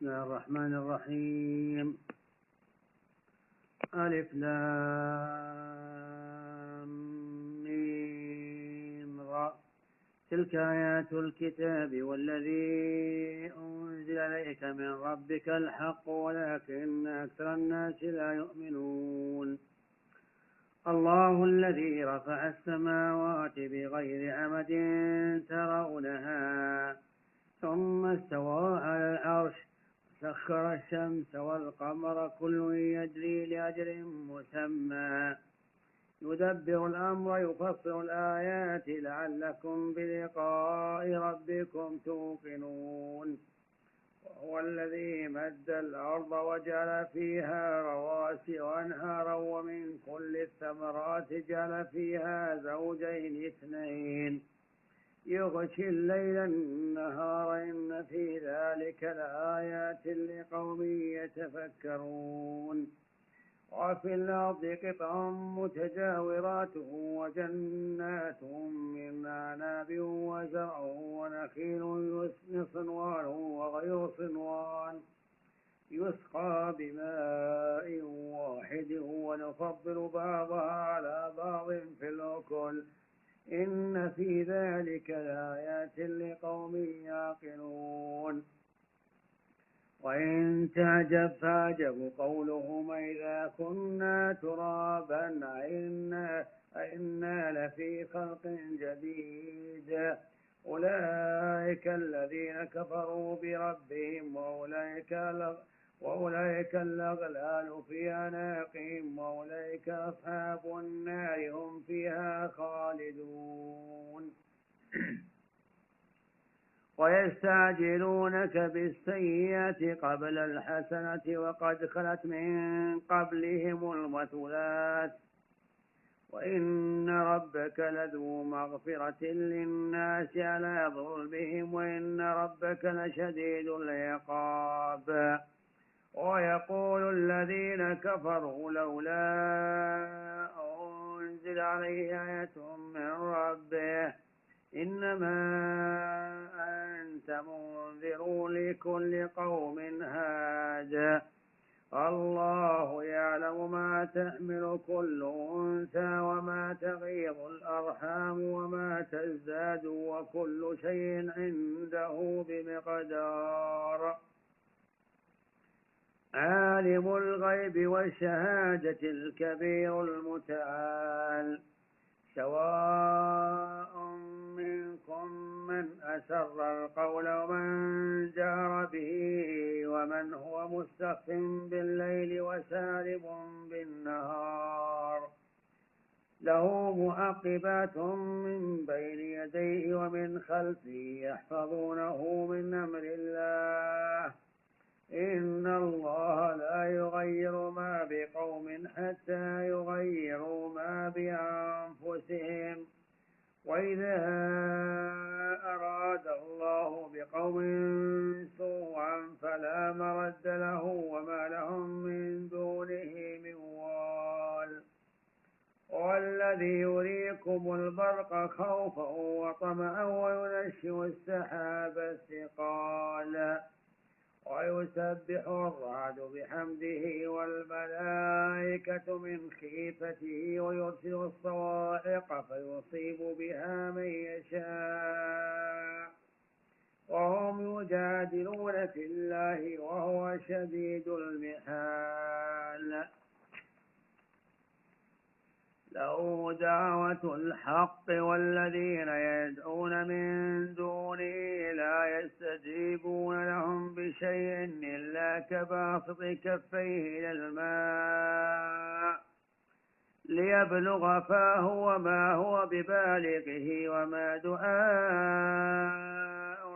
الله الرحمن الرحيم. ألف لام ميم را. تلك آيات الكتاب والذي أنزل إليك من ربك الحق ولكن أكثر الناس لا يؤمنون. الله الذي رفع السماوات بغير عمد ترونها ثم استوى على العرش سخر الشمس والقمر كل يجري لأجل مسمى يدبر الأمر يفصل الآيات لعلكم بلقاء ربكم توقنون. وهو الذي مد الأرض وجعل فيها رواسي وأنهارا ومن كل الثمرات جعل فيها زوجين اثنين يغشي الليل النهار إن في ذلك لآيات لقوم يتفكرون. وفي الأرض قطع متجاورات وجنات من أعناب وزرع ونخيل صنوان وغير صنوان يسقى بماء واحد ونفضل بعضها على بعض في الأكل إن في ذلك لآيات لقوم يعقلون. وإن تعجب فعجب قولهم إذا كنا ترابا أئنا لفي خلق جديد أولئك الذين كفروا بربهم وأولئك الأغلال في أعناقهم وأولئك أصحاب النار هم فيها خالدون. ويستعجلونك بالسيئة قبل الحسنة وقد خلت من قبلهم المثلات وإن ربك لذو مغفرة للناس على ظلمهم وإن ربك لشديد العقاب. ويقول الذين كفروا لولا أنزل عليه آية من ربه إنما أنت منذر لكل قوم هاد الله يعلم ما تحمل كل أنثى وما تغيض الأرحام وما تزداد وكل شيء عنده بمقدار. عالم الغيب والشهادة الكبير المتعال سواء منكم من أسر القول ومن جهر به ومن هو مستخف بالليل وسارب بالنهار له معقبات من بين يديه ومن خلفه يحفظونه من أمر الله إن الله لا يغير ما بقوم حتى يغيروا ما بأنفسهم وإذا أراد الله بقوم سوءا فلا مرد له وما لهم من دونه من وال. والذي يريكم البرق خوفا وطمعا وينشئ السحاب الثقال ويسبح الرعد بحمده والملائكة من خيفته ويرسل الصواعق فيصيب بها من يشاء وهم يجادلون في الله وهو شديد المحال. له دعوة الحق والذين يدعون من دونه لا يستجيبون لهم بشيء إلا كباسط كفيه إلى الماء ليبلغ فاه وما هو ببالغه وما دعاء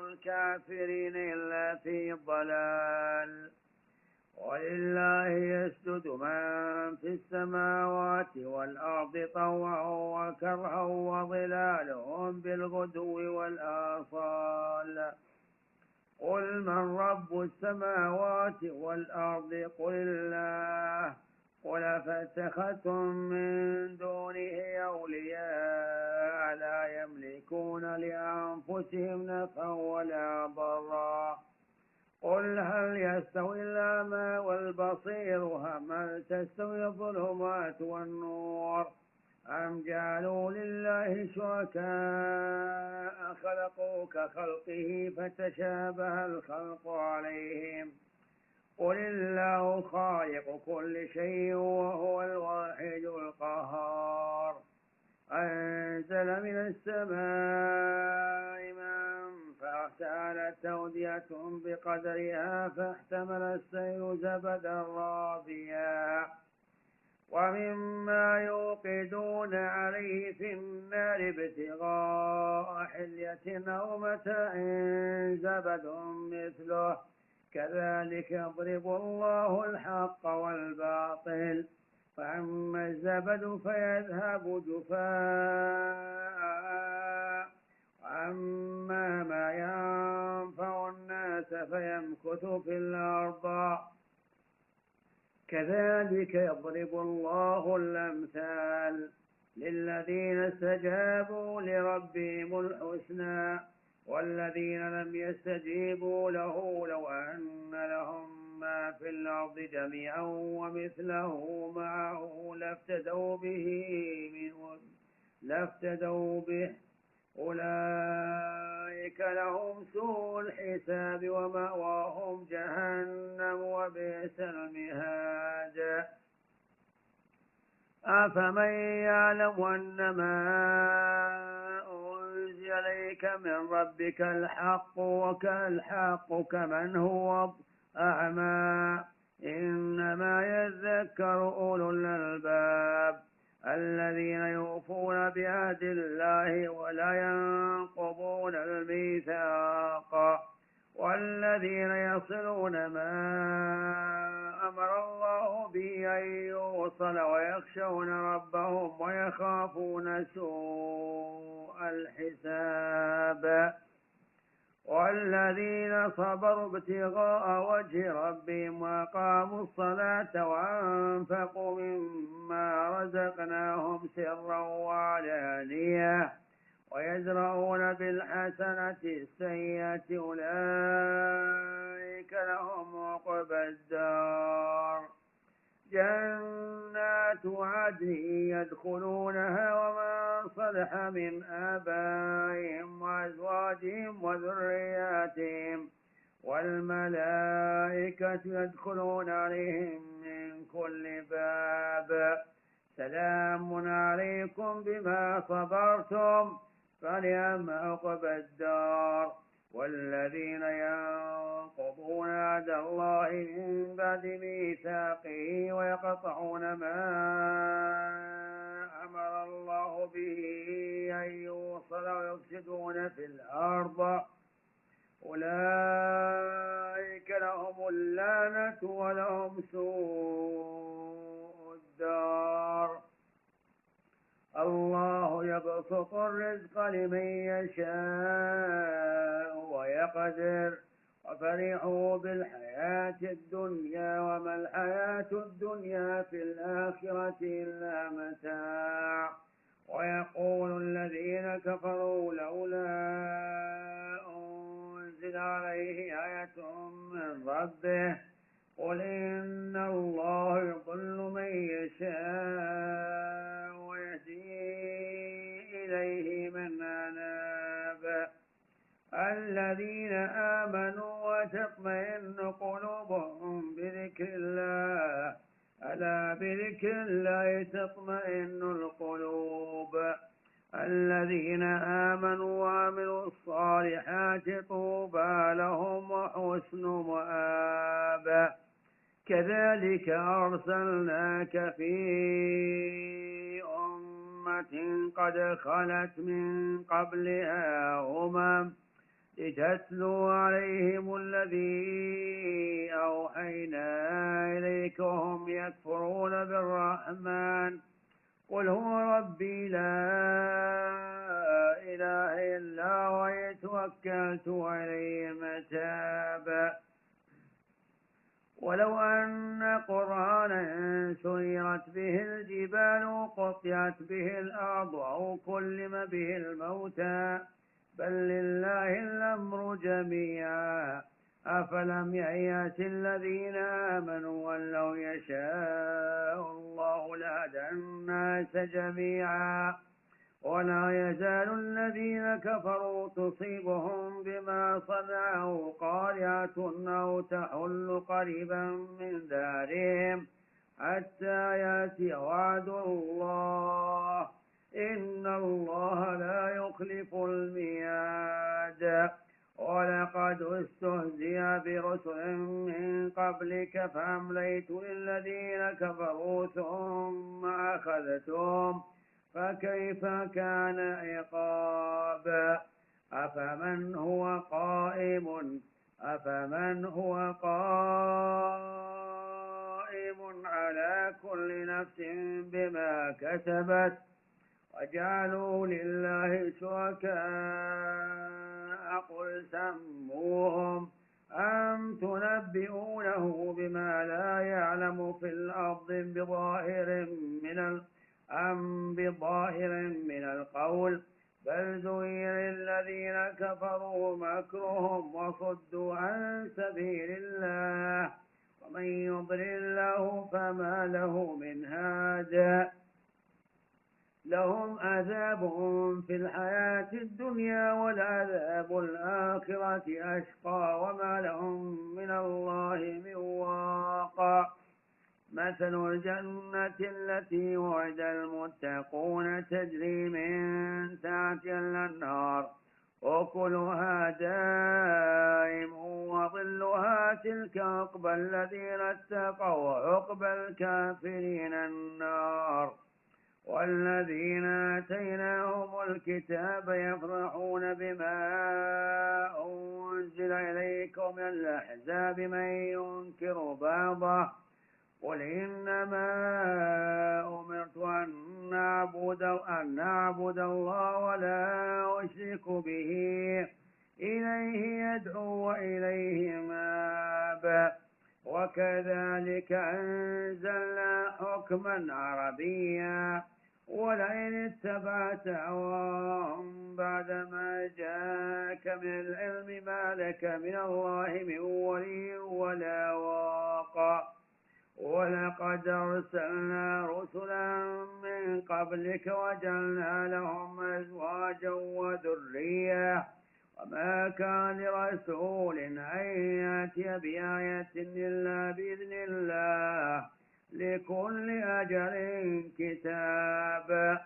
الكافرين إلا في ضلال. ولله يسجد من في السماوات والأرض طوعا وكرها وظلالهم بالغدو والآصال. قل من رب السماوات والأرض قل الله قل فاتخذتم من دونه أولياء لا يملكون لأنفسهم نفعا ولا ضرا قل هل يستوي الأعمى والبصير هل تستوي الظلمات والنور أم جعلوا لله شركاء خلقوا كخلقه فتشابه الخلق عليهم قل الله خالق كل شيء وهو الواحد القهار أنزل من السماء ماء فاختلت أودية بقدرها فاحتمل السيل زبدا رابيا ومما يوقدون عليه في النار ابتغاء حلية أو متاع زبد مثله كذلك يضرب الله الحق والباطل فأما الزبد فيذهب جفاء وأما ما ينفع الناس فيمكث في الأرض كذلك يضرب الله الأمثال للذين استجابوا لربهم الحسنى والذين لم يستجيبوا له لو أن لهم ما في الأرض جميعا ومثله معه لافتدوا به أولئك لهم سوء الحساب ومأواهم جهنم وبئس المهاد أفمن يعلم أنما أنزل إليك من ربك الحق كمن هو أعمى إنما يذكر أولو الألباب الذين يوفون بعهد الله ولا ينقضون الميثاق والذين يصلون ما أمر الله به أن يوصل ويخشون ربهم ويخافون سوء الحساب والذين صبروا ابتغاء وجه ربهم وأقاموا الصلاة وأنفقوا مما رزقناهم سرا وعلانية ويزرعون بالحسنة السيئة أولئك لهم عقبى الدار جنات عدن يدخلونها ومن صلح من آبائهم وأزواجهم وذرياتهم والملائكة يدخلون عليهم من كل باب سلام عليكم بما صبرتم فنعم عقبى الدار والذين ينقضون عهد الله من بعد ميثاقه ويقطعون ما أمر الله به أن يوصل ويفسدون في الأرض أولئك لهم اللعنة ولهم سوء الدار الله يبسط الرزق لمن يشاء ويقدر وفرحوا بالحياة الدنيا وما الحياة الدنيا في الآخرة إلا متاع ويقول الذين كفروا لولا أنزل عليه آية من ربه قل إن الله يضل من يشاء ويهدي إليه من أناب الذين آمنوا وتطمئن قلوبهم بذكر الله ألا بذكر الله تطمئن القلوب الذين آمنوا وعملوا الصالحات طوبى لهم وحسن مآب كذلك أرسلناك في أمة قد خلت من قبلها لتتلو عليهم الذي أوحينا إليك وهم يكفرون بالرحمن قل هو ربي لا إله إلا هو توكلت عليه متاب ولو أن قرآنا سيرت به الجبال وقطعت به الأرض أو كلم به الموتى بل لله الأمر جميعا أفلم ييأس الذين آمنوا أن لو يشاء الله لهدى الناس جميعا ولا يزال الذين كفروا تصيبهم بما صنعوا قارعة أو تحل قريبا من دارهم حتى يأتي وعد الله إن الله لا يخلف الميعاد ولقد استهزئ برسل من قبلك فأمليت للذين كفروا ثم أخذتهم فكيف كان عقاب أفمن هو قائم على كل نفس بما كسبت وجعلوا لله شركاء قل سموهم أم تنبئونه بما لا يعلم في الأرض بظاهر من القول بل زين للذين كفروا مكرهم وصدوا عن سبيل الله ومن يضلل الله فما له من هاد لهم عذاب في الحياة الدنيا والعذاب الآخرة أشقى وما لهم من الله من واق مثل الجنة التي وعد المتقون تجري من تحتها الأنهار أكلها دائم وظلها تلك عقبى الذين اتقوا وعقبى الكافرين النار والذين آتيناهم الكتاب يفرحون بما أنزل إليكم من الأحزاب من ينكر بعضه قل إنما أمرت أن نعبد الله ولا أشرك به إليه يدعو وإليه مآب وكذلك أنزلنا حكما عربيا ولئن اتبعت أهواءهم بعدما جاءك من العلم ما لك من الله من ولي ولا واق ولقد أرسلنا رسلا من قبلك وجعلنا لهم أزواجا وذرية وما كان لرسول أن يأتي بآية إلا بإذن الله لكل أجل كتاب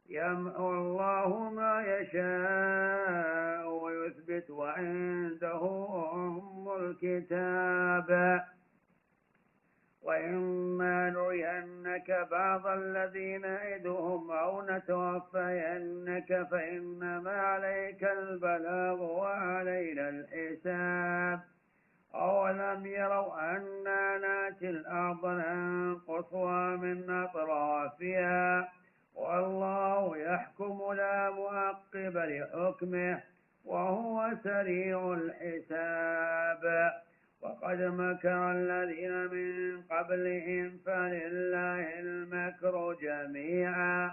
يمحو الله ما يشاء ويثبت وعنده أم الكتاب وإما نرينك بعض الذين نعدهم أو نتوفينك فإنما عليك البلاغ وعلينا الحساب أولم يروا أنا نأتي الأرض ننقصها من أطرافها والله يحكم لا معقب لحكمه وهو سريع الحساب وقد مكر الذين من قبلهم فلله المكر جميعا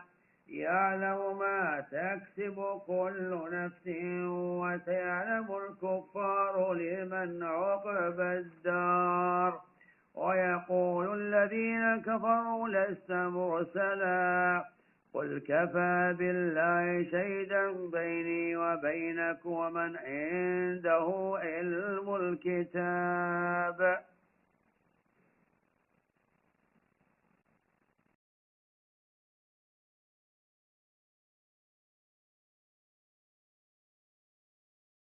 يعلم ما تكسب كل نفس وسيعلم الكفار لمن عقبى الدار ويقول الذين كفروا لست مرسلا قل كفى بالله شهيدا بيني وبينك ومن عنده علم الكتاب